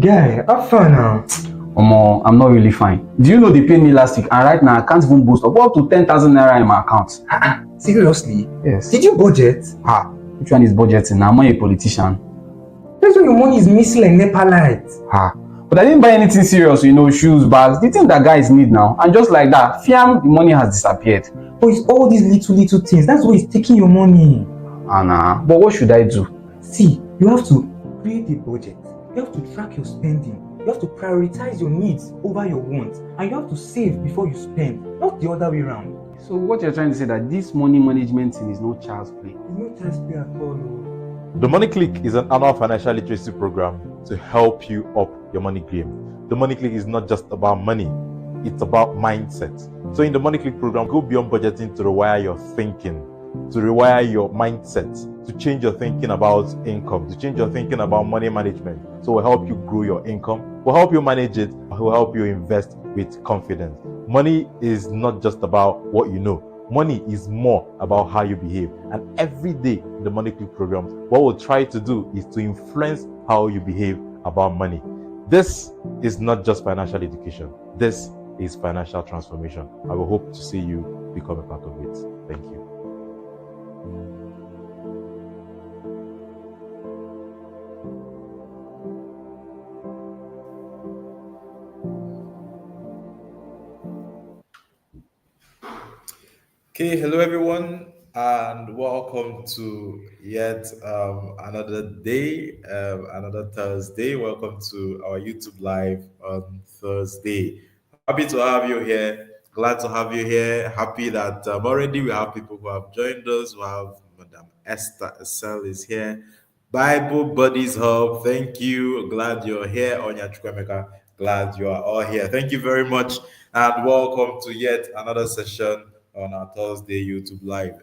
Guy, have fun now. Omo, I'm not really fine. Do you know they paid me last week and right now I can't even boast up to 10,000 naira in my account? Seriously? Yes. Did you budget? Which one is budgeting? I'm not a politician. That's why your money is missing like NEPA light. But I didn't buy anything serious, shoes, bags, the thing that guys need now. And just like that, fiam, the money has disappeared. But it's all these little things. That's why it's taking your money. But what should I do? See, you have to create a budget. You have to track your spending. You have to prioritize your needs over your wants. And you have to save before you spend, not the other way around. So what you're trying to say that this money management thing is no child's play? It's no child's play at all. The Money Click is an annual financial literacy program to help you up your money game. The Money Click is not just about money, it's about mindset. So in the Money Click program, go beyond budgeting to rewire your thinking, to rewire your mindset, to change your thinking about income, to change your thinking about money management. So we'll help you grow your income, we'll help you manage it, we'll help you invest with confidence. Money is not just about what you know. Money is more about how you behave. And every day in the Money Click programs, what we'll try to do is to influence how you behave about money. This is not just financial education. This is financial transformation. I will hope to see you become a part of it. Thank you. Okay, hello everyone, and welcome to yet another day, another Thursday. Welcome to our YouTube live on Thursday. Happy to have you here. Glad to have you here. Happy that already we have people who have joined us. We have Madam Esther Essel is here. Bible Buddies Hub. Thank you. Glad you're here. Onya Chukwemeka. Glad you are all here. Thank you very much, and welcome to yet another session on our Thursday YouTube live.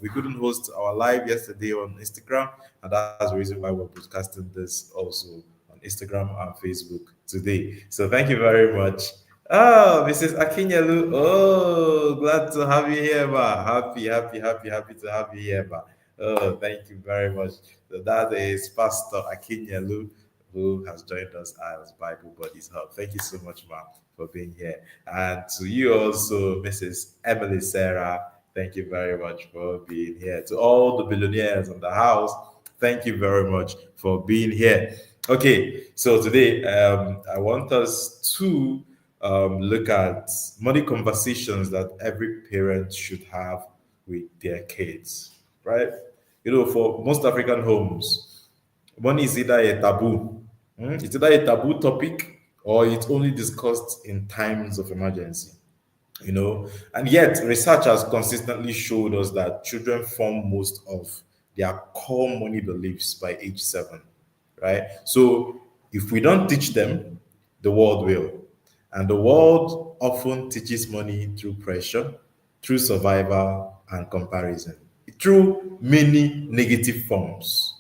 We couldn't host our live yesterday on Instagram, and that's the reason why we're broadcasting this also on Instagram and Facebook today. So thank you very much. Oh, Mrs. Akinyelu. Oh, glad to have you here, ma. Happy to have you here, ma. Oh, thank you very much. So that is Pastor Akinyelu, who has joined us as Bible Buddies Hub. Thank you so much, ma, for being here. And to you also, Mrs. Emily Sarah, thank you very much for being here. To all the billionaires in the house, thank you very much for being here. Okay, so today I want us to look at money conversations that every parent should have with their kids, right? For most African homes, money is either a taboo. It's either a taboo topic or it's only discussed in times of emergency. And yet research has consistently showed us that children form most of their core money beliefs by age 7, right? So if we don't teach them, the world will. And the world often teaches money through pressure, through survival and comparison, through many negative forms.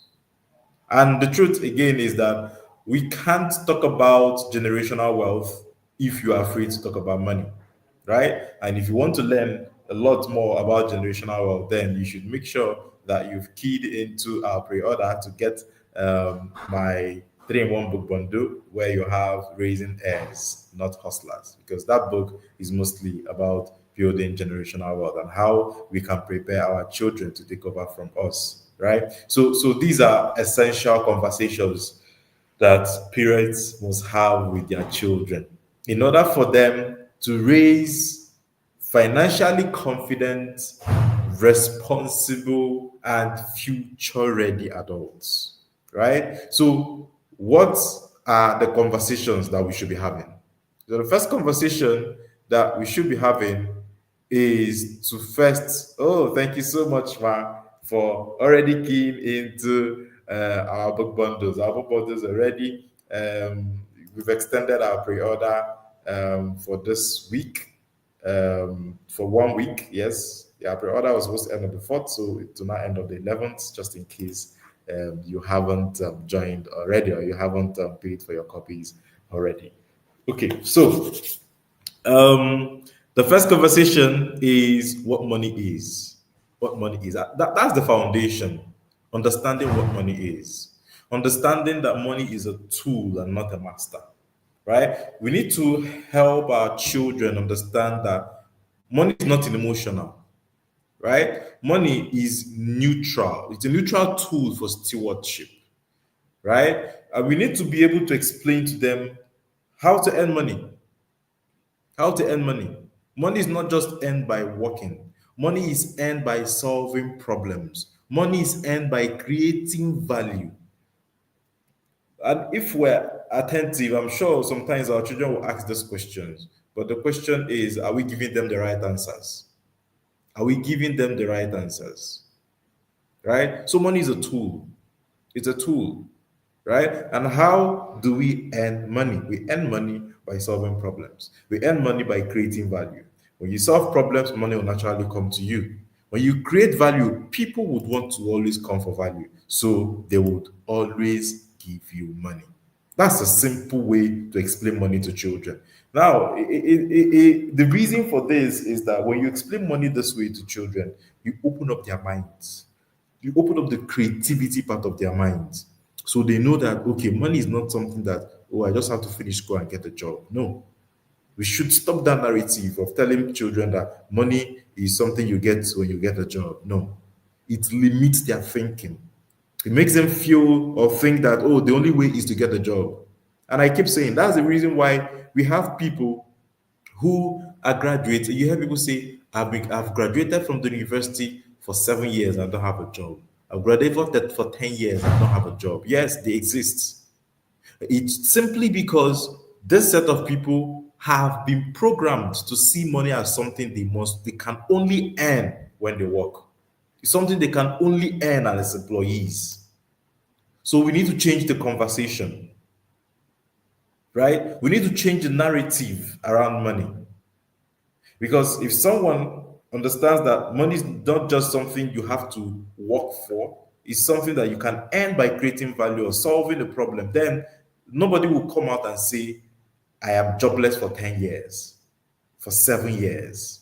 And the truth again is that we can't talk about generational wealth if you are afraid to talk about money, right? And if you want to learn a lot more about generational wealth, then you should make sure that you've keyed into our pre-order to get my 3-in-1 book bundle, where you have Raising Heirs, Not Hustlers, because that book is mostly about building generational wealth and how we can prepare our children to take over from us, right? So these are essential conversations that parents must have with their children in order for them to raise financially confident, responsible, and future-ready adults, right? So what are the conversations that we should be having? So the first conversation that we should be having is to first, thank you so much, Ma, for already keying into our book bundles. Our book bundles are ready. We've extended our pre-order for this week, for 1 week, yes. Yeah, pre-order was supposed to end on the 4th, so it will not end on the 11th, just in case you haven't joined already or you haven't paid for your copies already. Okay, so the first conversation is what money is. What money is. That's the foundation, understanding what money is. Understanding that money is a tool and not a master, right? We need to help our children understand that money is not an emotional, right? Money is neutral. It's a neutral tool for stewardship, right? And we need to be able to explain to them how to earn money. How to earn money. Money is not just earned by working. Money is earned by solving problems. Money is earned by creating value. And if we're attentive, I'm sure sometimes our children will ask these questions. But the question is, are we giving them the right answers? Are we giving them the right answers? Right? So money is a tool. It's a tool, right? And how do we earn money? We earn money by solving problems. We earn money by creating value. When you solve problems, money will naturally come to you. When you create value, people would want to always come for value. So they would always give you money. That's a simple way to explain money to children. Now, the reason for this is that when you explain money this way to children, you open up their minds. You open up the creativity part of their minds. So they know that, okay, money is not something that, oh, I just have to finish school and get a job. No. We should stop that narrative of telling children that money is something you get when you get a job. No. It limits their thinking. It makes them feel or think that, oh, the only way is to get a job. And I keep saying that's the reason why we have people who are graduates. You hear people say, I've graduated from the university for 7 years and I don't have a job. I've graduated for 10 years and I don't have a job. Yes, they exist. It's simply because this set of people have been programmed to see money as something they can only earn when they work. It's something they can only earn as employees. So we need to change the conversation, right? We need to change the narrative around money. Because if someone understands that money is not just something you have to work for, it's something that you can earn by creating value or solving a problem, then nobody will come out and say, I am jobless for 10 years, for 7 years.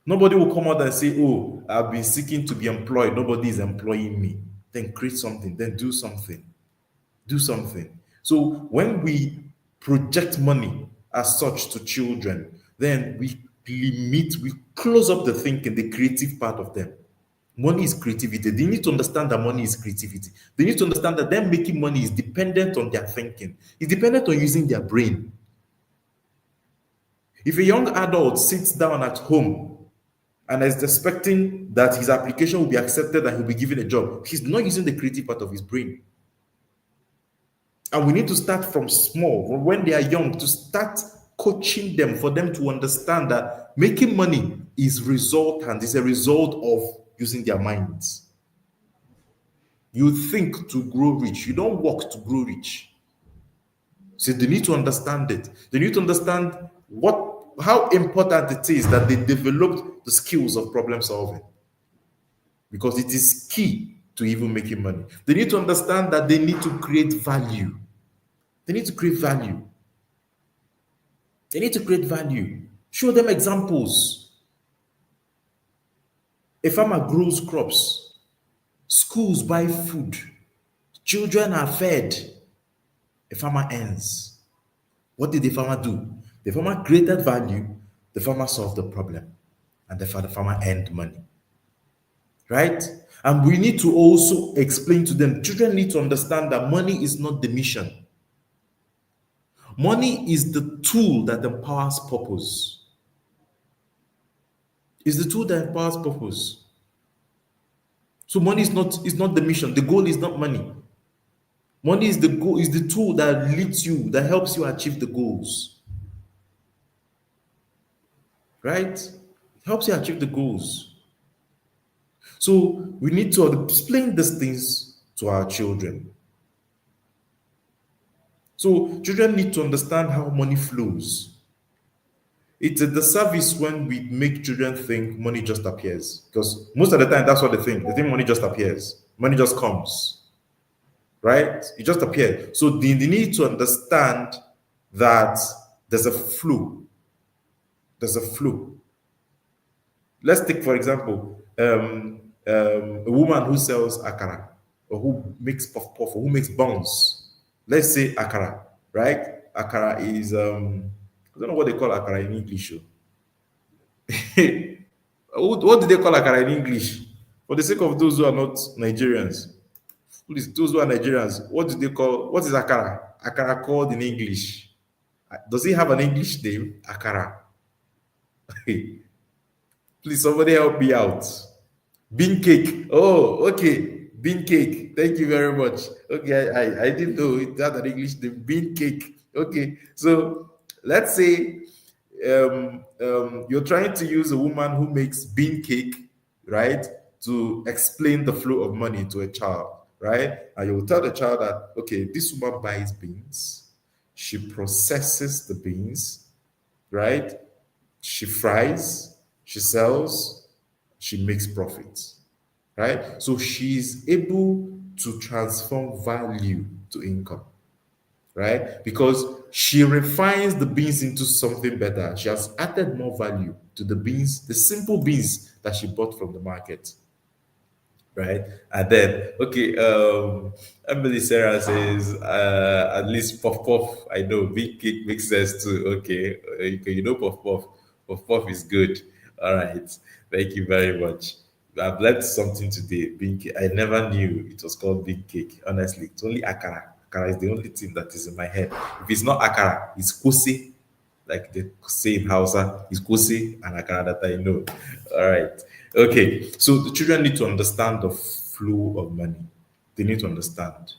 Nobody will come out and say, oh, I've been seeking to be employed. Nobody is employing me. Then create something, then do something. Do something. So when we project money as such to children, then we close up the thinking, the creative part of them. Money is creativity. They need to understand that money is creativity. They need to understand that them making money is dependent on their thinking. It's dependent on using their brain. If a young adult sits down at home and is expecting that his application will be accepted and he'll be given a job, he's not using the creative part of his brain. And we need to start from small, when they are young, to start coaching them for them to understand that making money is resultant, is a result of using their minds. You think to grow rich, you don't work to grow rich. So they need to understand it. They need to understand how important it is that they develop the skills of problem solving, because it is key to even making money. They need to understand that they need to create value. They need to create value. They need to create value. Show them examples. A farmer grows crops. Schools buy food. Children are fed. A farmer earns. What did the farmer do? The farmer created value. The farmer solved the problem. And the farmer earned money. Right? And we need to also explain to them, children need to understand that money is not the mission. Money is the tool that empowers purpose. It's the tool that empowers purpose. So money is not the mission. The goal is not money. Money is the goal, is the tool that leads you, that helps you achieve the goals. Right? It helps you achieve the goals. So we need to explain these things to our children. So children need to understand how money flows. It's a disservice when we make children think money just appears. Because most of the time, that's what they think. They think money just appears. Money just comes. Right? It just appears. So they need to understand that there's a flow. There's a flow. Let's take, for example, a woman who sells akara. or who makes puff puff, or who makes buns. Let's say akara, right? Akara is I don't know what they call akara in English. What do they call akara in English? For the sake of those who are not Nigerians, please, those who are Nigerians, what do they call? What is akara? Akara called in English? Does it have an English name? Akara. Please, somebody help me out. Bean cake. Oh, okay. Bean cake. Thank you very much. Okay, I didn't know it had an English name. Bean cake. Okay, so let's say you're trying to use a woman who makes bean cake, right, to explain the flow of money to a child, right? And you will tell the child that, okay, this woman buys beans, she processes the beans, right? She fries, she sells, she makes profits, right? So she's able to transform value to income, right? Because she refines the beans into something better. She has added more value to the beans, the simple beans that she bought from the market, right? And then, okay, Emily Sarah says, at least puff puff. I know big cake makes sense too. Okay, okay, you know puff puff is good. All right, thank you very much. I've learned something today. Big cake. I never knew it was called big cake. Honestly, it's only akara. Akara is the only thing that is in my head. If it's not akara, it's kose, like they say in Hausa, is kose and akara that I know. All right. Okay. So the children need to understand the flow of money. They need to understand,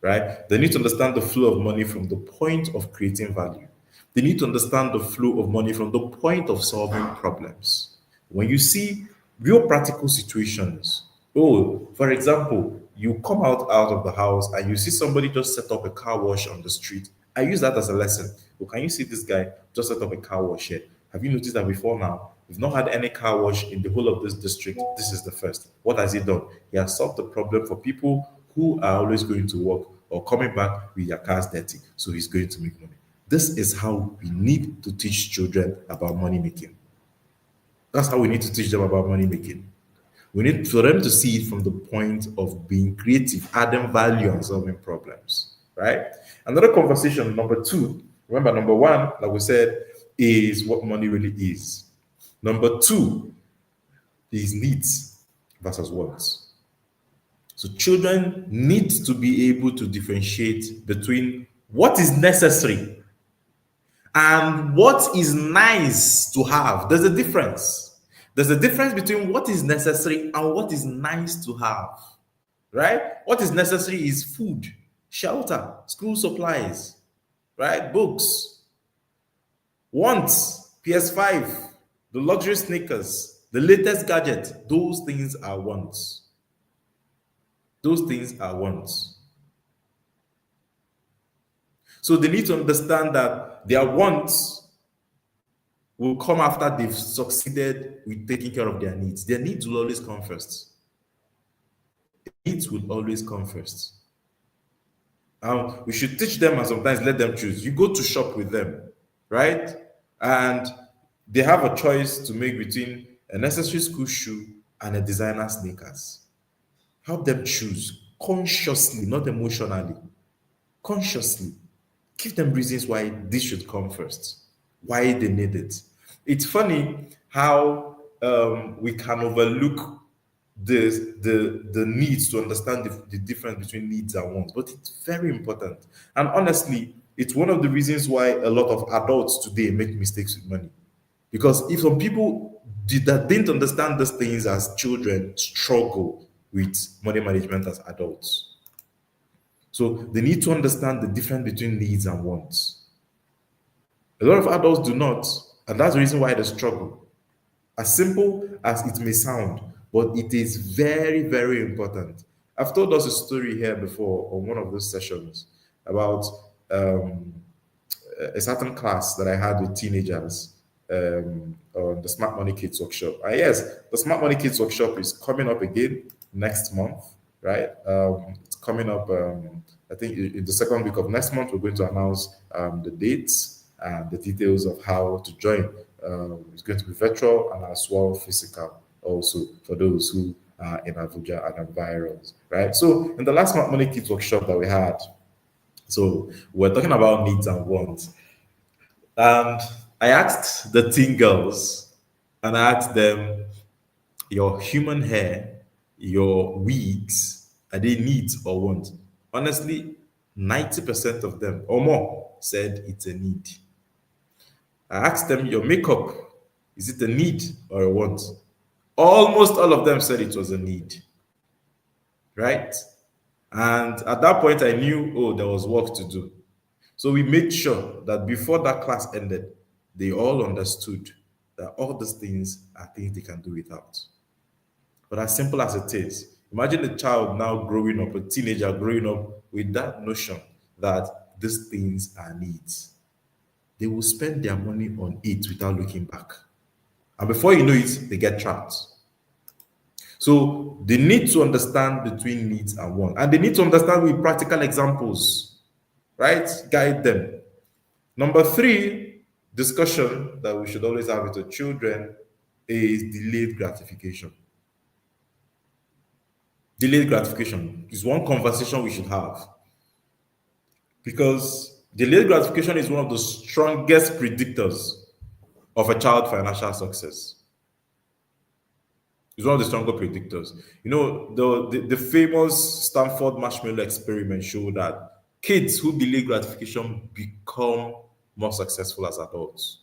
right? They need to understand the flow of money from the point of creating value. They need to understand the flow of money from the point of solving problems. When you see real practical situations, oh, for example, you come out of the house and you see somebody just set up a car wash on the street. I use that as a lesson. Well, can you see this guy just set up a car wash here? Have you noticed that before now? We've not had any car wash in the whole of this district. This is the first. What has he done? He has solved the problem for people who are always going to work or coming back with their cars dirty. So he's going to make money. This is how we need to teach children about money making. That's how we need to teach them about money making. We need for them to see it from the point of being creative, adding value and solving problems, right? Another conversation, number two. Remember, number one, like we said, is what money really is. Number two is needs versus wants. So children need to be able to differentiate between what is necessary and what is nice to have. There's a difference. There's a difference between what is necessary and what is nice to have, right? What is necessary is food, shelter, school supplies, right? Books. Wants, PS5, the luxury sneakers, the latest gadget. Those things are wants. Those things are wants. So they need to understand that their wants will come after they've succeeded with taking care of their needs. Their needs will always come first. Needs will always come first. We should teach them and sometimes let them choose. You go to shop with them, right? And they have a choice to make between a necessary school shoe and a designer sneakers. Help them choose consciously, not emotionally. Consciously. Give them reasons why this should come first, why they need it. It's funny how we can overlook the needs to understand the difference between needs and wants, but it's very important. And honestly, it's one of the reasons why a lot of adults today make mistakes with money. Because if some people that didn't understand these things as children struggle with money management as adults. So they need to understand the difference between needs and wants. A lot of adults do not, and that's the reason why they struggle. As simple as it may sound, but it is very, very important. I've told us a story here before on one of those sessions about a certain class that I had with teenagers on the Smart Money Kids Workshop. And yes, the Smart Money Kids Workshop is coming up again next month, right? It's coming up, I think in the second week of next month, we're going to announce the dates and the details of how to join. It's going to be virtual and as well physical also for those who in Abuja and environs, right? So in the last Money Kids workshop that we had, so we're talking about needs and wants. And I asked the teen girls, and I asked them, your human hair, your wigs, are they needs or wants? Honestly, 90% of them or more said it's a need. I asked them, your makeup, is it a need or a want? Almost all of them said it was a need, right? And at that point, I knew, oh, there was work to do. So we made sure that before that class ended, they all understood that all these things are things they can do without. But as simple as it is, imagine a child now growing up, a teenager growing up with that notion that these things are needs. They will spend their money on it without looking back. And before you know it, they get trapped. So they need to understand between needs and want. And they need to understand with practical examples, right? Guide them. Number 3, discussion that we should always have with the children is delayed gratification. Delayed gratification is one conversation we should have, because delayed gratification is one of the strongest predictors of a child financial success. It's one of the stronger predictors. You know, the famous Stanford marshmallow experiment showed that kids who delay gratification become more successful as adults.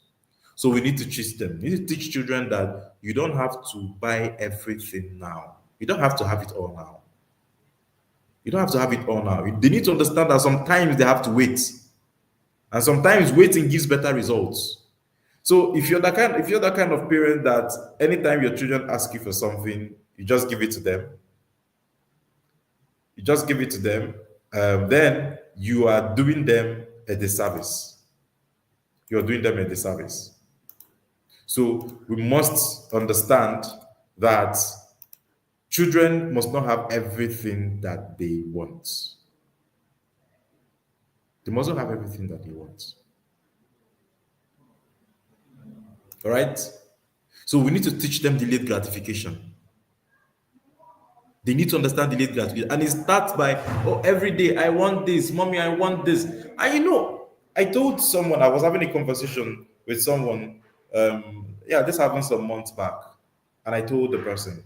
So we need to teach them. We need to teach children that you don't have to buy everything now. You don't have to have it all now. You don't have to have it all now. They need to understand that sometimes they have to wait. And sometimes waiting gives better results. So if you're that kind of parent that anytime your children ask you for something, you just give it to them. Then you are doing them a disservice. You're doing them a disservice. So we must understand that children must not have everything that they want. They must not have everything that they want. All right? So we need to teach them delayed gratification. They need to understand delayed gratification. And it starts by, oh, every day I want this, mommy, I want this. And you know, I told someone, I was having a conversation with someone, this happened some months back. And I told the person,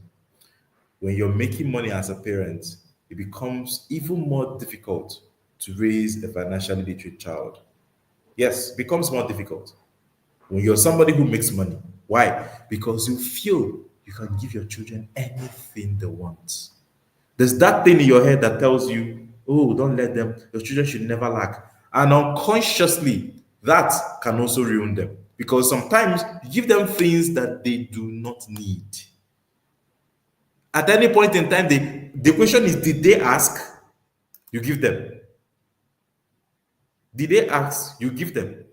when you're making money as a parent, it becomes even more difficult to raise a financially literate child. Yes, it becomes more difficult when you're somebody who makes money. Why? Because you feel you can give your children anything they want. There's that thing in your head that tells you, oh, don't let them, your children should never lack. And unconsciously, that can also ruin them. Because sometimes you give them things that they do not need. At any point in time, the question is, did they ask? You give them. Did they ask? You give them.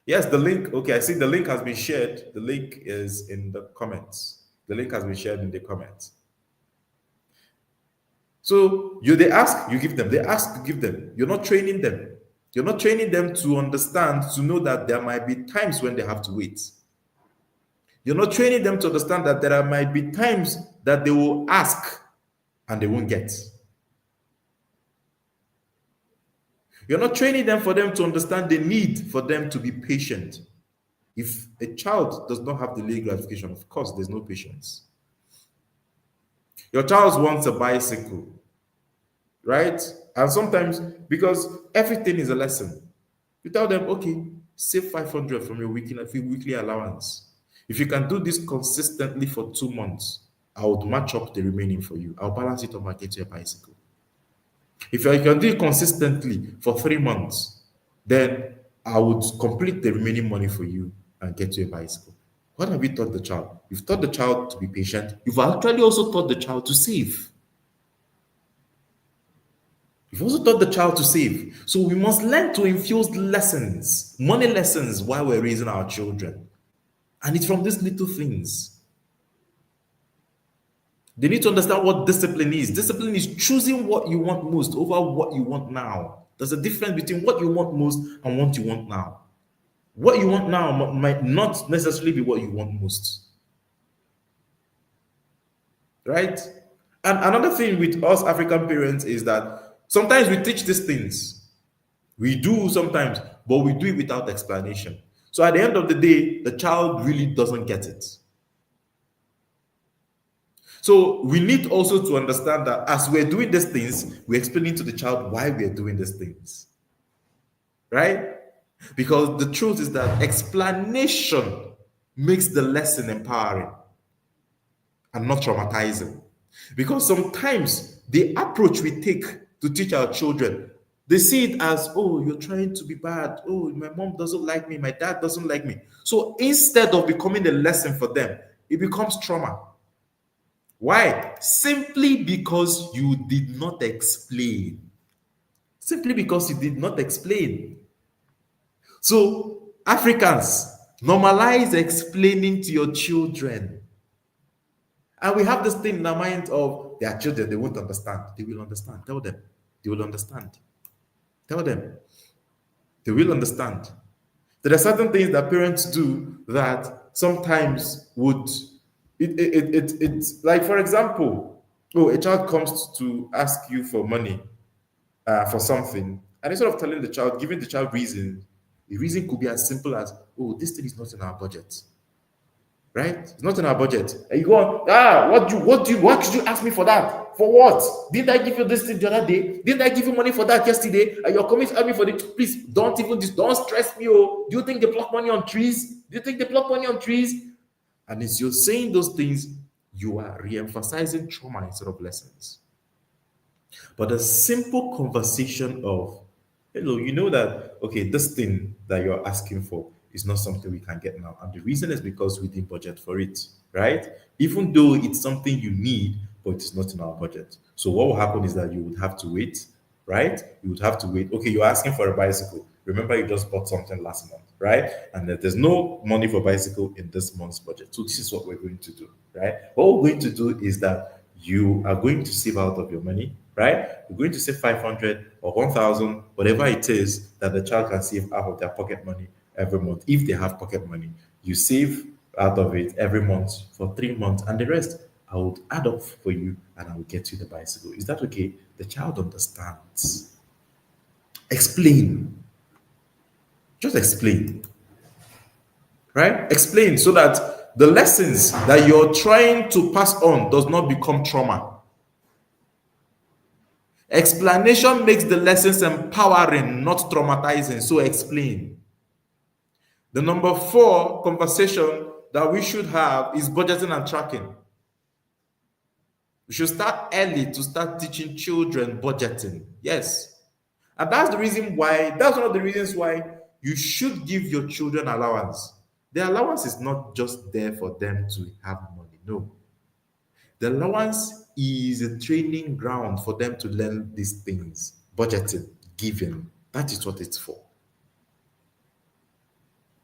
Yes, the link. Okay, I see the link has been shared. The link is in the comments. The link has been shared in the comments. So they ask, you give them. They ask, you give them. You're not training them. You're not training them to understand, to know that there might be times when they have to wait. You're not training them to understand that there might be times that they will ask and they won't get. You're not training them for them to understand the need for them to be patient. If a child does not have delayed gratification, of course, there's no patience. Your child wants a bicycle, right? And sometimes, because everything is a lesson, you tell them, okay, save 500 from your weekly allowance. If you can do this consistently for 2 months, I would match up the remaining for you. I'll balance it up and get you a bicycle. If you can do it consistently for 3 months, then I would complete the remaining money for you and get you a bicycle. What have you taught the child? You've taught the child to be patient. You've actually also taught the child to save. You've also taught the child to save. So we must learn to infuse lessons, money lessons, while we're raising our children. And it's from these little things. They need to understand what discipline is. Discipline is choosing what you want most over what you want now. There's a difference between what you want most and what you want now. What you want now might not necessarily be what you want most. Right? And another thing with us African parents is that sometimes we teach these things. We do sometimes, but we do it without explanation. So at the end of the day, the child really doesn't get it. So we need also to understand that as we're doing these things, we're explaining to the child why we're doing these things. Right? Because the truth is that explanation makes the lesson empowering and not traumatizing. Because sometimes the approach we take to teach our children, they see it as, oh, you're trying to be bad. Oh, my mom doesn't like me. My dad doesn't like me. So instead of becoming a lesson for them, it becomes trauma. Why? Simply because you did not explain. Simply because you did not explain. So Africans, normalize explaining to your children. And we have this thing in our mind of their children, they won't understand. They will understand. Tell them. They will understand. Tell them. They will understand. There are certain things that parents do that sometimes would it's like, for example, oh, a child comes to ask you for money for something, and instead of telling the child, giving the child reason, the reason could be as simple as, oh, this thing is not in our budget. Right? It's not in our budget. And you go on, what should you ask me for that? For what? Didn't I give you this thing the other day? Didn't I give you money for that yesterday? And you're coming to ask me for it. Please don't stress me. Oh, do you think they pluck money on trees? Do you think they pluck money on trees? And as you're saying those things, you are re-emphasizing trauma instead of lessons. But a simple conversation of, hello, you know that, okay, this thing that you're asking for is not something we can get now. And the reason is because we didn't budget for it, right? Even though it's something you need, but it's not in our budget. So what will happen is that you would have to wait, right? You would have to wait. Okay, you're asking for a bicycle. Remember, you just bought something last month, right? And there's no money for bicycle in this month's budget. So this is what we're going to do, right? What we're going to do is that you are going to save out of your money, right? You're going to save 500 or 1,000, whatever it is that the child can save out of their pocket money every month. If they have pocket money, you save out of it every month for 3 months, and the rest I would add up for you and I will get you the bicycle. Is that okay? The child understands. Explain. Just explain. Right? Explain so that the lessons that you're trying to pass on does not become trauma. Explanation makes the lessons empowering, not traumatizing. So explain. The number 4 conversation that we should have is budgeting and tracking. We should start early to start teaching children budgeting. Yes. And that's one of the reasons why you should give your children allowance. The allowance is not just there for them to have money. No. The allowance is a training ground for them to learn these things. Budgeting, giving. That is what it's for.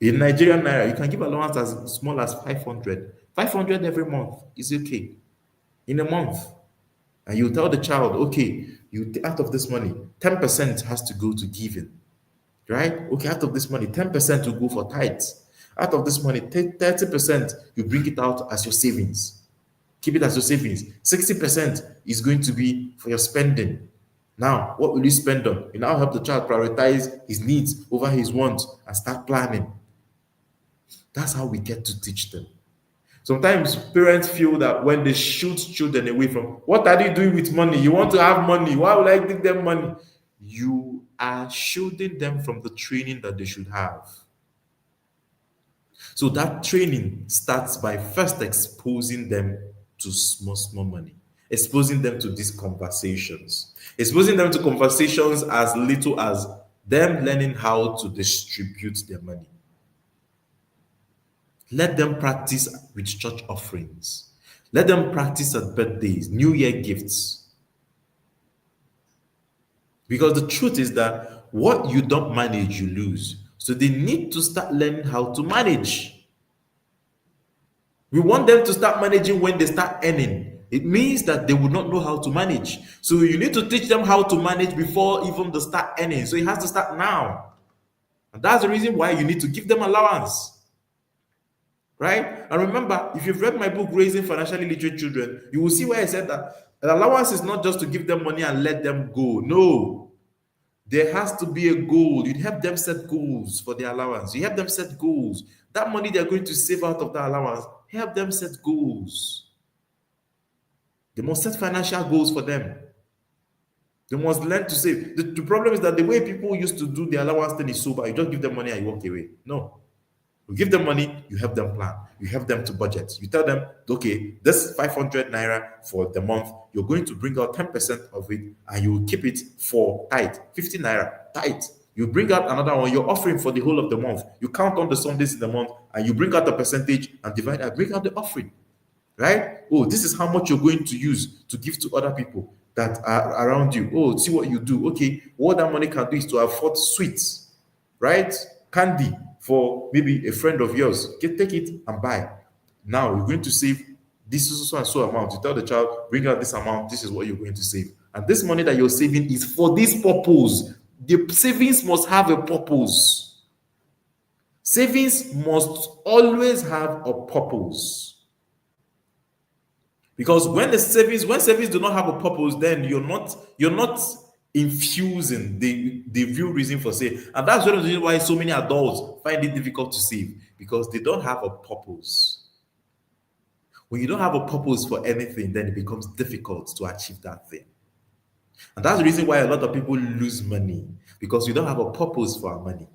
In Nigerian naira, you can give allowance as small as 500. 500 every month is okay. In a month. And you tell the child, okay, out of this money, 10% has to go to giving. Right? Okay, out of this money, 10% will go for tithes. Out of this money, 30%, you bring it out as your savings. Keep it as your savings. 60% is going to be for your spending. Now, what will you spend on? You now help the child prioritize his needs over his wants and start planning. That's how we get to teach them. Sometimes parents feel that when they shoot children away from, what are you doing with money? You want to have money. Why would I give them money? You are shielding them from the training that they should have. So that training starts by first exposing them to small money, exposing them to these conversations, exposing them to conversations as little as them learning how to distribute their money. Let them practice with church offerings. Let them practice at birthdays, New Year gifts. Because the truth is that what you don't manage, you lose. So they need to start learning how to manage. We want them to start managing when they start earning. It means that they will not know how to manage. So you need to teach them how to manage before even they start earning. So it has to start now. And that's the reason why you need to give them allowance. Right? And remember, if you've read my book, Raising Financially Literate Children, you will see where I said that An allowance is not just to give them money and let them go. No. There has to be a goal. You help them set goals for the allowance. You help them set goals. That money they're going to save out of the allowance, help them set goals. They must set financial goals for them. They must learn to save. The problem is that the way people used to do the allowance thing is sober. You just give them money and you walk away. No. You give them money, you help them plan. You help them to budget. You tell them, okay, this 500 naira for the month, you're going to bring out 10% of it and you will keep it for tithe, 50 naira, tithe. You bring out another one, you're offering for the whole of the month. You count on the Sundays in the month and you bring out the percentage and divide and bring out the offering. Right? Oh, this is how much you're going to use to give to other people that are around you. Oh, see what you do. Okay, what that money can do is to afford sweets, right? Candy for maybe a friend of yours. Take it and buy. Now you're going to save this so and so amount. You tell the child, bring out this amount. This is what you're going to save. And this money that you're saving is for this purpose. The savings must have a purpose. Savings must always have a purpose. Because when savings do not have a purpose, then you're not infusing the real reason for saving. And that's one of the reasons why so many adults find it difficult to save, because they don't have a purpose. When you don't have a purpose for anything, then it becomes difficult to achieve that thing. And that's the reason why a lot of people lose money, because we don't have a purpose for our money.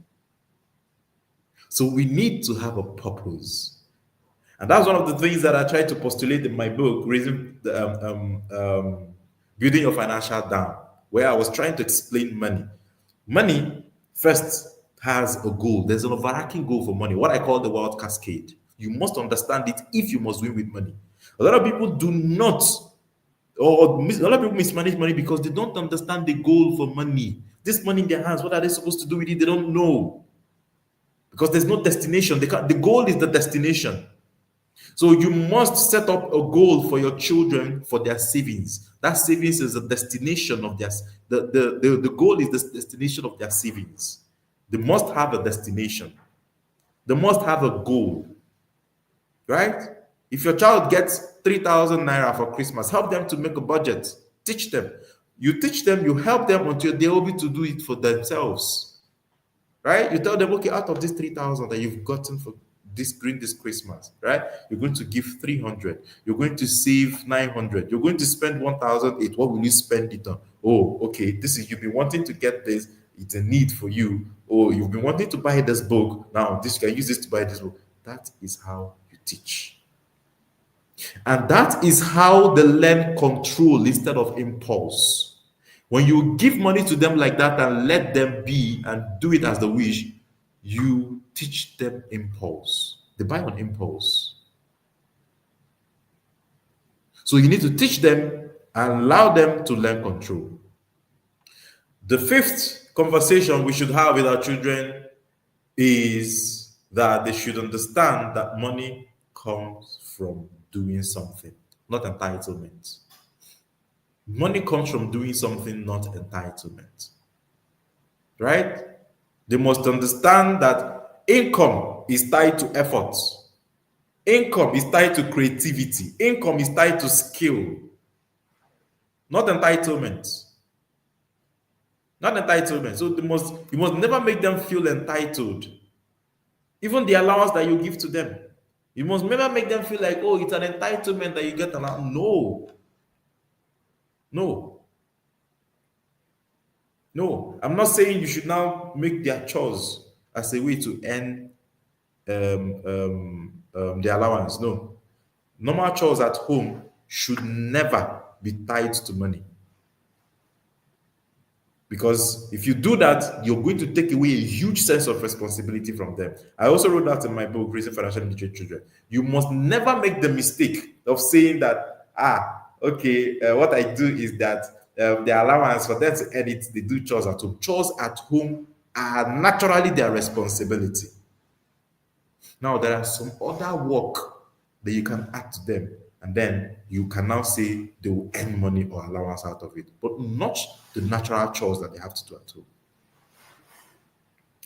So we need to have a purpose. And that's one of the things that I try to postulate in my book, Building Your Financial Dam, where I was trying to explain money. Money first has a goal. There's an overarching goal for money, what I call the wealth cascade. You must understand it if you must win with money. A lot of people do not, a lot of people mismanage money because they don't understand the goal for money. This money in their hands, what are they supposed to do with it? They don't know. Because there's no destination. The goal is the destination. So you must set up a goal for your children for their savings. That savings is a destination of their, the goal is the destination of their savings. They must have a destination. They must have a goal, right? If your child gets 3,000 naira for Christmas, help them to make a budget. Teach them. You teach them, you help them until they're able to do it for themselves, right? You tell them, okay, out of this 3,000 that you've gotten for during this Christmas, right? You're going to give 300. You're going to save 900. You're going to spend 1,008. What will you spend it on? Oh, okay. This is, you've been wanting to get this. It's a need for you. Oh, you've been wanting to buy this book. Now, this you can use this to buy this book. That is how you teach. And that is how they learn control instead of impulse. When you give money to them like that and let them be and do it as they wish, you teach them impulse. They buy on impulse. So you need to teach them and allow them to learn control. The fifth conversation we should have with our children is that they should understand that money comes from doing something, not entitlement. Money comes from doing something, not entitlement. Right? They must understand that income is tied to effort. Income is tied to creativity. Income is tied to skill, not entitlement. Not entitlement. So you must never make them feel entitled. Even the allowance that you give to them, you must never make them feel like, oh, it's an entitlement that you get allowance. No, I'm not saying you should now make their chores as a way to earn the allowance. No. Normal chores at home should never be tied to money. Because if you do that, you're going to take away a huge sense of responsibility from them. I also wrote that in my book, Raising Financially Literate Children. You must never make the mistake of saying that, what I do is that the allowance for them to earn it, they do chores at home. Chores at home are naturally their responsibility. Now, there are some other work that you can add to them, and then you can now say they will earn money or allowance out of it, but not the natural chores that they have to do at home.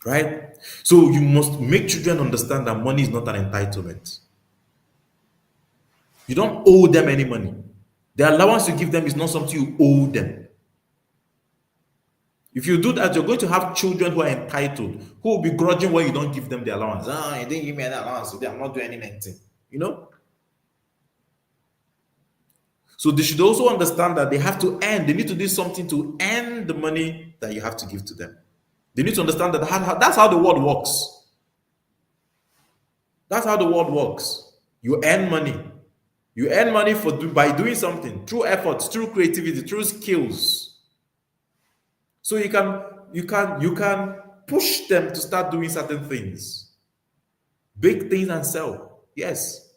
Right? So you must make children understand that money is not an entitlement. You don't owe them any money. The allowance you give them is not something you owe them. If you do that, you're going to have children who are entitled, who will be grudging when you don't give them the allowance. You didn't give me any allowance today. I'm not doing anything. You know? So they should also understand that they have to earn. They need to do something to earn the money that you have to give to them. They need to understand that that's how the world works. That's how the world works. You earn money. You earn money by doing something through efforts, through creativity, through skills. So you can push them to start doing certain things. Big things and sell. Yes.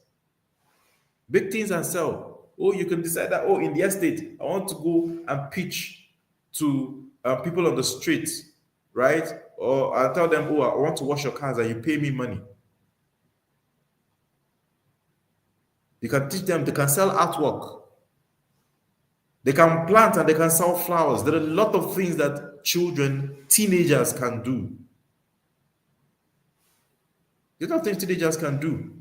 Big things and sell. Or you can decide that, in the estate, I want to go and pitch to people on the street, right? Or I tell them, I want to wash your cars and you pay me money. You can teach them, they can sell artwork. They can plant and they can sell flowers. There are a lot of things that teenagers can do. There are a lot of things teenagers can do.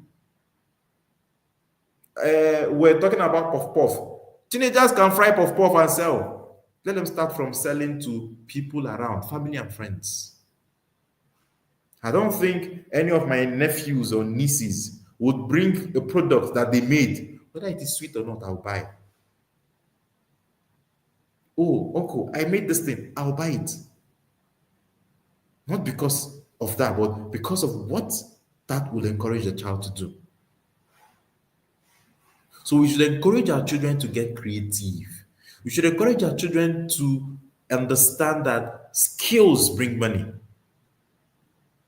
We're talking about puff puff. Teenagers can fry puff puff and sell. Let them start from selling to people around, family and friends. I don't think any of my nephews or nieces would bring a product that they made, whether it is sweet or not, I'll buy. Oh, uncle, I made this thing, I'll buy it. Not because of that, but because of what that will encourage the child to do. So we should encourage our children to get creative. We should encourage our children to understand that skills bring money.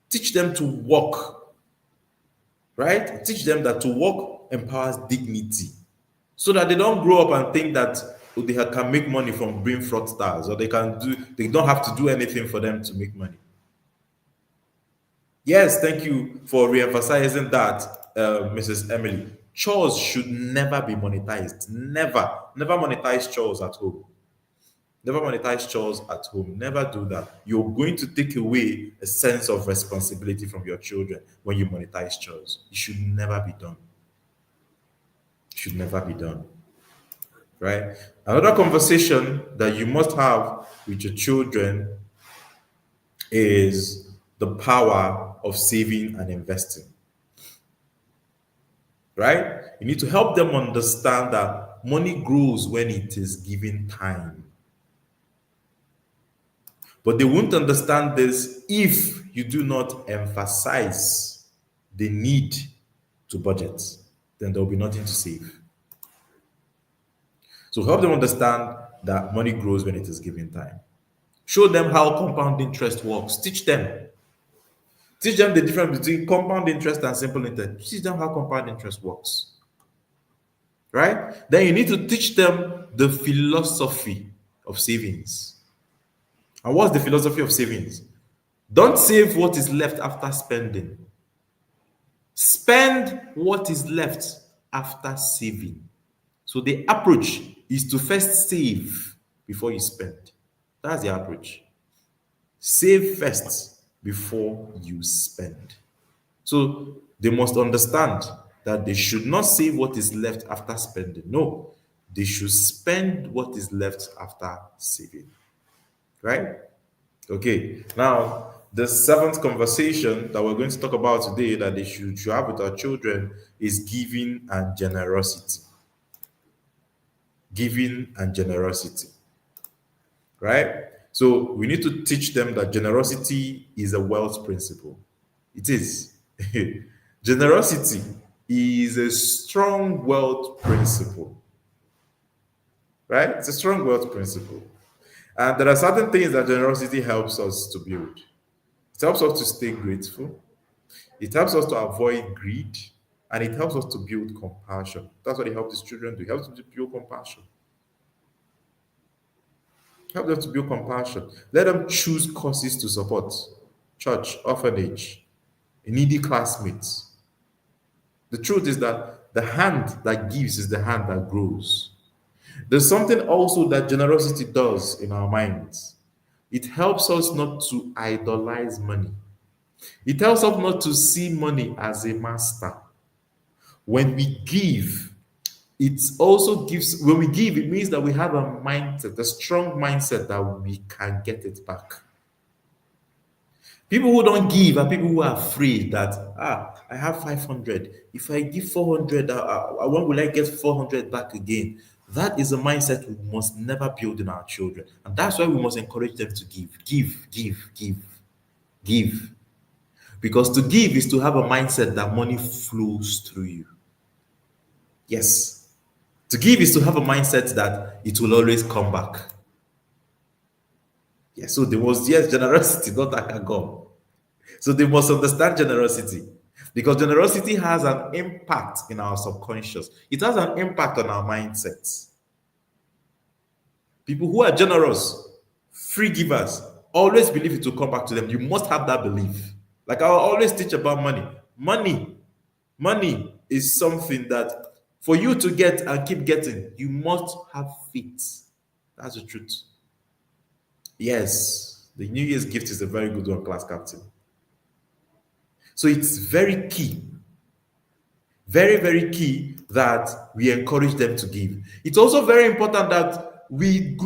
Teach them to work. Right? Teach them that to work empowers dignity, so that they don't grow up and think that they can make money from being fraudsters, or they don't have to do anything for them to make money. Yes, thank you for re-emphasizing that, Mrs. Emily. Chores should never be monetized. Never monetize chores at home. Never monetize chores at home. Never do that. You're going to take away a sense of responsibility from your children when you monetize chores. It should never be done. It should never be done. Right? Another conversation that you must have with your children is the power of saving and investing. Right? You need to help them understand that money grows when it is given time. But they won't understand this if you do not emphasize the need to budget. Then there will be nothing to save. So help them understand that money grows when it is given time. Show them how compound interest works. Teach them. Teach them the difference between compound interest and simple interest. Teach them how compound interest works. Right? Then you need to teach them the philosophy of savings. And what's the philosophy of savings? Don't save what is left after spending. Spend what is left after saving. So the approach is to first save before you spend. That's the approach. Save first before you spend. So they must understand that they should not save what is left after spending. No, they should spend what is left after saving. Right? Okay. Now, the seventh conversation that we're going to talk about today that they should have with our children is giving and generosity. Giving and generosity. Right? So we need to teach them that generosity is a wealth principle. It is. Generosity is a strong wealth principle. Right? It's a strong wealth principle. And there are certain things that generosity helps us to build. It helps us to stay grateful. It helps us to avoid greed. And it helps us to build compassion. That's what it helps these children do. It helps them to build compassion. Help them to build compassion. Let them choose causes to support. Church, orphanage, needy classmates. The truth is that the hand that gives is the hand that grows. There's something also that generosity does in our minds. It helps us not to idolize money. It helps us not to see money as a master. When we give, It also gives, when we give, it means that we have a mindset, a strong mindset that we can get it back. People who don't give are people who are afraid that, I have 500. If I give 400, when will I get 400 back again? That is a mindset we must never build in our children. And that's why we must encourage them to give. Give, give, give, give. Because to give is to have a mindset that money flows through you. Yes. To give is to have a mindset that it will always come back. Yeah, so there was, yes, generosity, not akagom. So they must understand generosity, because generosity has an impact in our subconscious. It has an impact on our mindsets. People who are generous, free givers, always believe it will come back to them. You must have that belief. Like I always teach about money. Money is something that for you to get and keep getting, you must have faith. That's the truth. Yes, the New Year's gift is a very good one, class captain. So it's very key, very, very key that we encourage them to give. It's also very important that we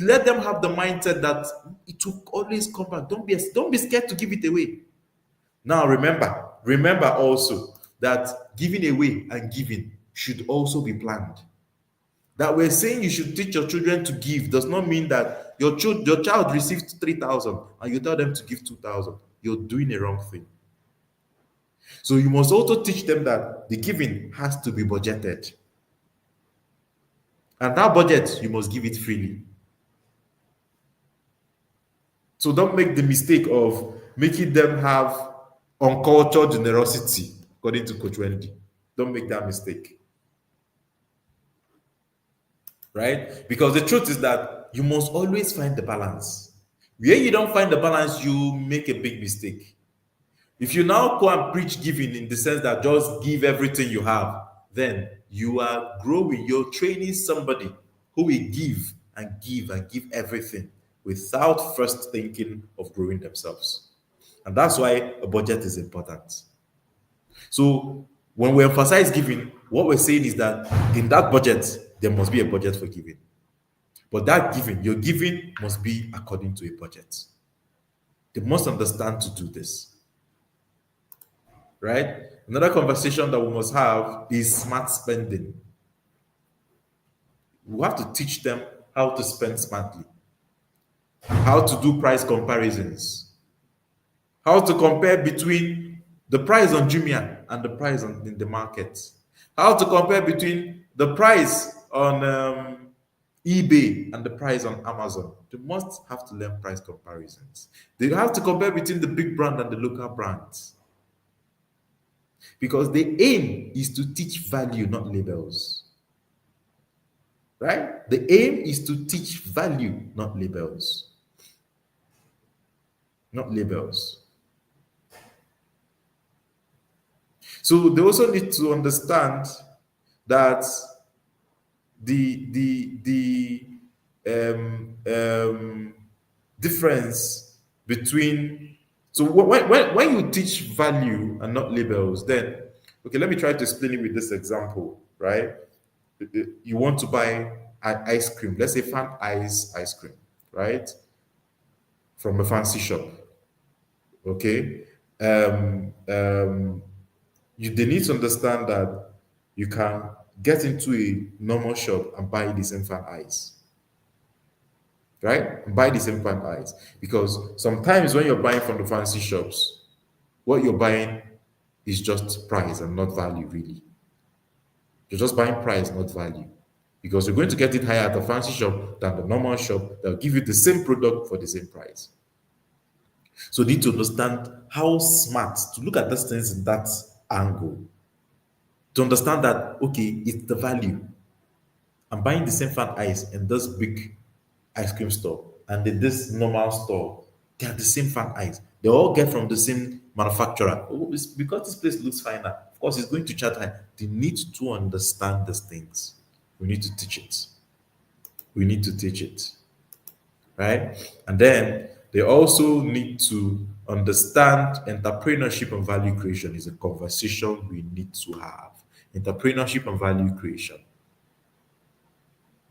let them have the mindset that it will always come back. Don't be scared to give it away. Now remember also that giving away and giving should also be planned. That we're saying you should teach your children to give does not mean that your child received 3,000 and you tell them to give 2,000. You're doing a wrong thing. So you must also teach them that the giving has to be budgeted. And that budget, you must give it freely. So don't make the mistake of making them have uncultured generosity, according to Coach Wendy. Don't make that mistake. Right? Because the truth is that you must always find the balance. Where you don't find the balance, you make a big mistake. If you now go and preach giving in the sense that just give everything you have, then you are growing, you're training somebody who will give and give and give everything without first thinking of growing themselves. And that's why a budget is important. So when we emphasize giving, what we're saying is that in that budget, there must be a budget for giving. But that giving, your giving must be according to a budget. They must understand to do this. Right? Another conversation that we must have is smart spending. We have to teach them how to spend smartly, how to do price comparisons, how to compare between the price on Jumia and the price in the market, how to compare between the price on eBay and the price on Amazon. They must have to learn price comparisons. They have to compare between the big brand and the local brands. Because the aim is to teach value, not labels. Right? The aim is to teach value, not labels. Not labels. So they also need to understand that the difference between, so when you teach value and not labels, then okay, let me try to explain it with this example, right? You want to buy an ice cream, let's say Fan ice cream, right? From a fancy shop. Okay. They need to understand that you can get into a normal shop and buy the same Fan ice. Right? Buy the same Fan ice. Because sometimes when you're buying from the fancy shops, what you're buying is just price and not value, really. You're just buying price, not value. Because you're going to get it higher at the fancy shop than the normal shop that will give you the same product for the same price. So you need to understand how smart to look at these things in that angle. To understand that, okay, it's the value. I'm buying the same Fan ice in this big ice cream store and in this normal store, they are the same Fan ice. They all get from the same manufacturer. Oh, it's because this place looks finer. Of course, it's going to charge high. They need to understand these things. We need to teach it. We need to teach it. Right? And then they also need to understand entrepreneurship and value creation is a conversation we need to have. Entrepreneurship and value creation.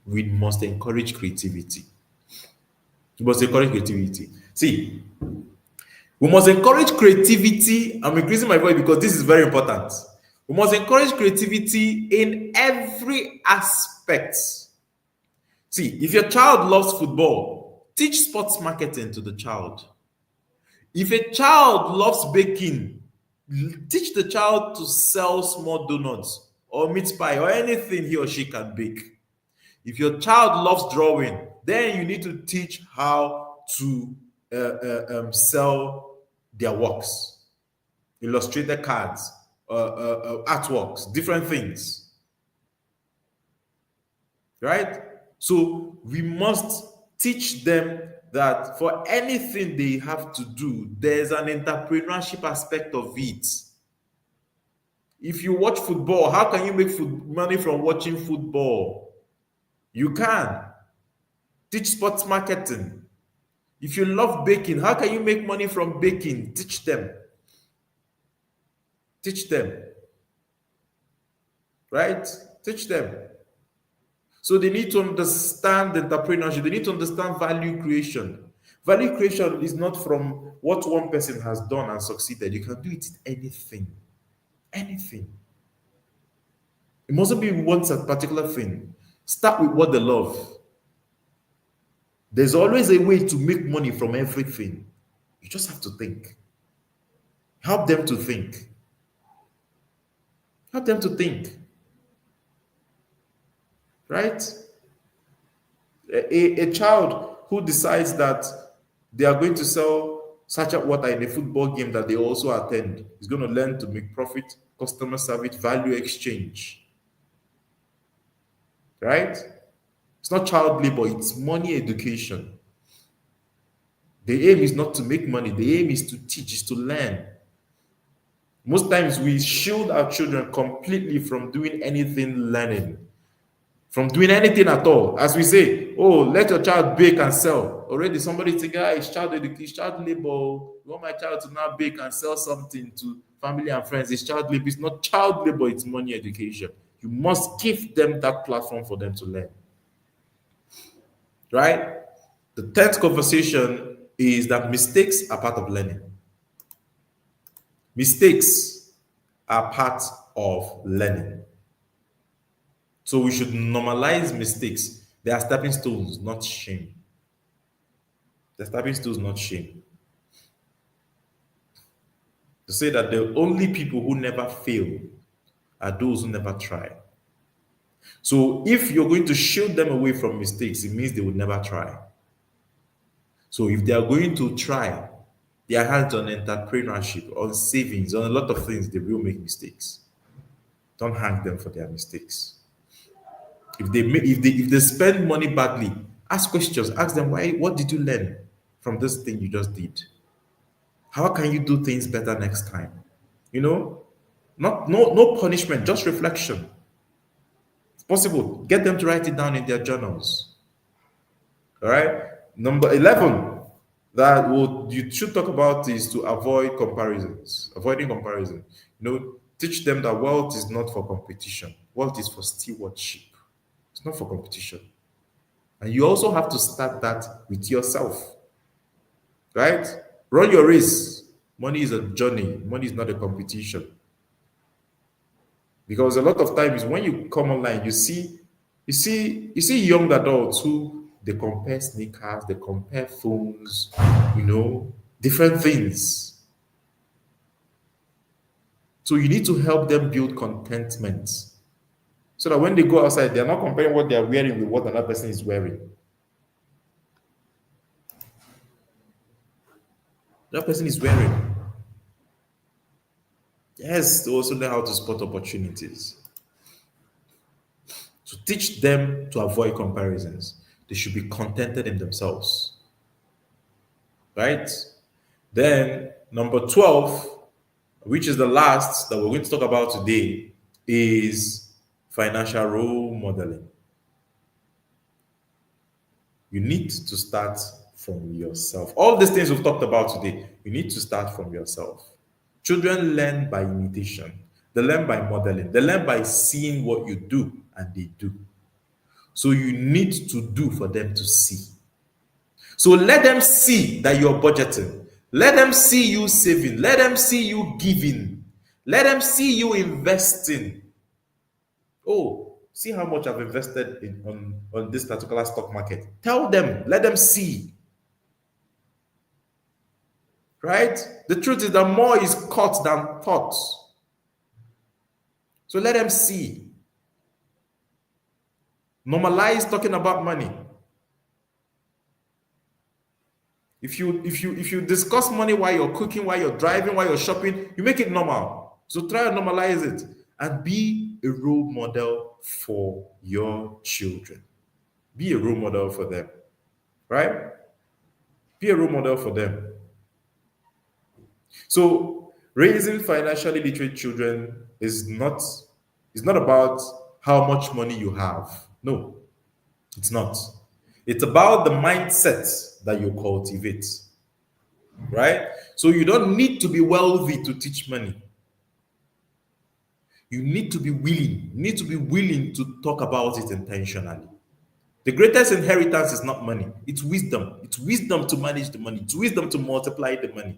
We must encourage creativity. We must encourage creativity. See, we must encourage creativity. I'm increasing my voice because this is very important. We must encourage creativity in every aspect. See, if your child loves football, teach sports marketing to the child. If a child loves baking, teach the child to sell small donuts or meat pie or anything he or she can bake. If your child loves drawing, then you need to teach how to sell their works, illustrated cards, artworks, different things, right? So we must teach them that for anything they have to do, there's an entrepreneurship aspect of it. If you watch football, how can you make money from watching football? You can. Teach sports marketing. If you love baking, how can you make money from baking? Teach them. Teach them. Right? Teach them. So they need to understand entrepreneurship. They need to understand value creation. Value creation is not from what one person has done and succeeded. You can do it in anything. Anything. It mustn't be one particular thing. Start with what they love. There's always a way to make money from everything. You just have to think. Help them to think. Help them to think. Right? A child who decides that they are going to sell sachet water in a football game that they also attend is going to learn to make profit, customer service, value exchange. Right? It's not child labor, it's money education. The aim is not to make money, the aim is to teach, is to learn. Most times we shield our children completely from doing anything learning, from doing anything at all. As we say, oh, let your child bake and sell. Already somebody think, it's child education, child labor. You want my child to now bake and sell something to family and friends. It's child labor. It's not child labor, it's money education. You must give them that platform for them to learn. Right? The 10th conversation is that mistakes are part of learning. Mistakes are part of learning. So we should normalize mistakes. They are stepping stones, not shame. They're stepping stones, not shame. To say that the only people who never fail are those who never try. So if you're going to shield them away from mistakes, it means they would never try. So if they are going to try their hands on entrepreneurship, on savings, on a lot of things, they will make mistakes. Don't hang them for their mistakes. If they spend money badly, ask questions. Ask them, why? What did you learn from this thing you just did? How can you do things better next time? No punishment, just reflection. It's possible. Get them to write it down in their journals. All right. Number 11 that you should talk about is to avoid comparisons. Avoiding comparison. Teach them that wealth is not for competition. Wealth is for stewardship. It's not for competition. And you also have to start that with yourself. Right? Run your race. Money is a journey. Money is not a competition. Because a lot of times when you come online, you see young adults who they compare sneakers, they compare phones, different things. So you need to help them build contentment. So that when they go outside, they're not comparing what they're wearing with what another person is wearing. That person is wearing. Yes, they also learn how to spot opportunities. To teach them to avoid comparisons. They should be contented in themselves. Right? Then, number 12, which is the last that we're going to talk about today, is financial role modeling. You need to start from yourself. All these things we've talked about today, you need to start from yourself. Children learn by imitation. They learn by modeling. They learn by seeing what you do, and they do. So you need to do for them to see. So let them see that you're budgeting. Let them see you saving. Let them see you giving. Let them see you investing. Oh, see how much I've invested on this particular stock market. Tell them, let them see. Right? The truth is that more is caught than taught. So let them see. Normalize talking about money. If you discuss money while you're cooking, while you're driving, while you're shopping, you make it normal. So try and normalize it and be a role model for your children. Be a role model for them, right? Be a role model for them. So raising financially literate children is not about how much money you have. No, it's not. It's about the mindset that you cultivate, right? So you don't need to be wealthy to teach money. You need to be willing. You need to be willing to talk about it intentionally. The greatest inheritance is not money. It's wisdom. It's wisdom to manage the money. It's wisdom to multiply the money.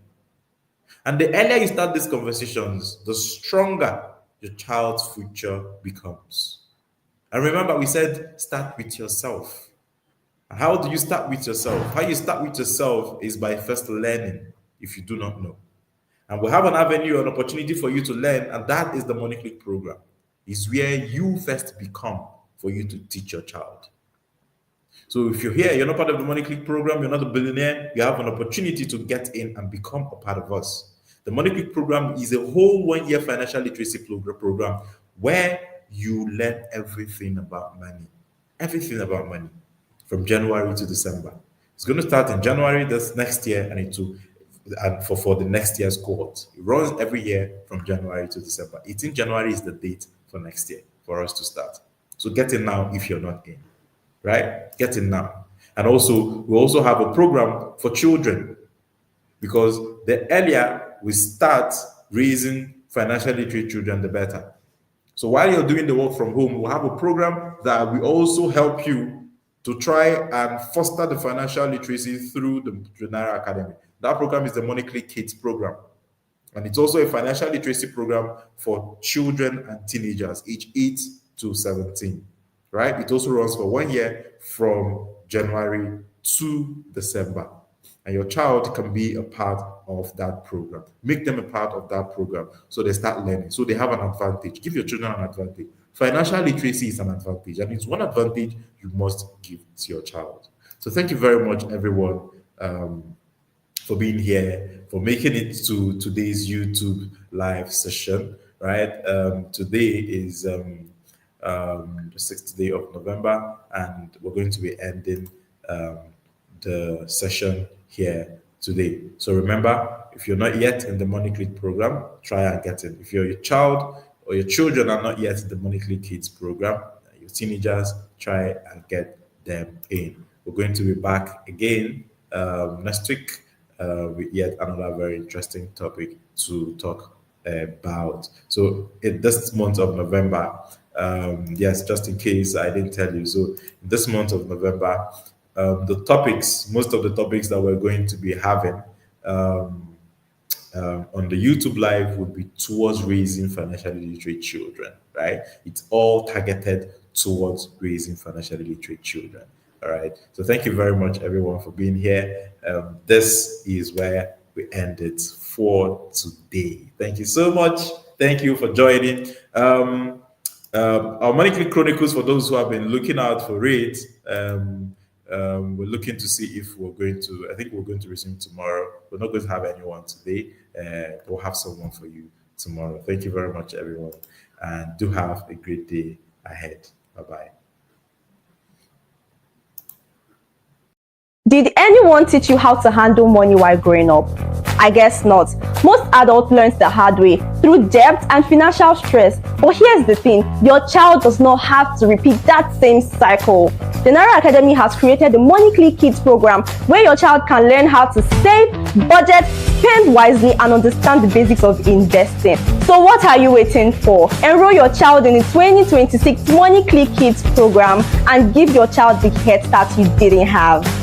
And the earlier you start these conversations, the stronger your child's future becomes. And remember, we said start with yourself. And how do you start with yourself? How you start with yourself is by first learning if you do not know. And we have an avenue, an opportunity for you to learn, and that is the Money Click program. It's where you first become for you to teach your child. So if you're here, you're not part of the Money Click program, you're not a billionaire, you have an opportunity to get in and become a part of us. The Money Click program is a whole 1-year financial literacy program where you learn everything about money. Everything about money from January to December. It's going to start in January this next year and for the next year's cohort. It runs every year from January to December. 18 January is the date for next year for us to start. So get in now if you're not in, right? Get in now. And also, we also have a program for children because the earlier we start raising financially literate children, the better. So while you're doing the work from home, we'll have a program that will also help you to try and foster the financial literacy through the Naira Academy. That program is the Money Click Kids program. And it's also a financial literacy program for children and teenagers, age 8 to 17, right? It also runs for 1 year from January to December. And your child can be a part of that program. Make them a part of that program so they start learning, so they have an advantage. Give your children an advantage. Financial literacy is an advantage, and it's one advantage you must give to your child. So thank you very much, everyone, for being here, for making it to today's YouTube live session, right? Today is the 6th day of November, and we're going to be ending the session here today. So remember, if you're not yet in the Money Click program, try and get in. If your child or your children are not yet in the Money Click Kids program, your teenagers, try and get them in. We're going to be back again next week with yet another very interesting topic to talk about. So in this month of November, yes, just in case I didn't tell you, so this month of November, most of the topics that we're going to be having on the YouTube live would be towards raising financially literate children, right? It's all targeted towards raising financially literate children, all right? So thank you very much, everyone, for being here. This is where we end it for today. Thank you so much. Thank you for joining. Our Money Click Chronicles, for those who have been looking out for it, we're looking to see if I think we're going to resume tomorrow. We're not going to have anyone today. We'll have someone for you tomorrow. Thank you very much, everyone. And do have a great day ahead. Bye-bye. Did anyone teach you how to handle money while growing up? I guess not. Most adults learn the hard way through debt and financial stress. But here's the thing, your child does not have to repeat that same cycle. the Naira Academy has created the Money Click Kids program, where your child can learn how to save, budget, spend wisely, and understand the basics of investing. So what are you waiting for? Enroll your child in the 2026 Money Click Kids program and give your child the head start you didn't have.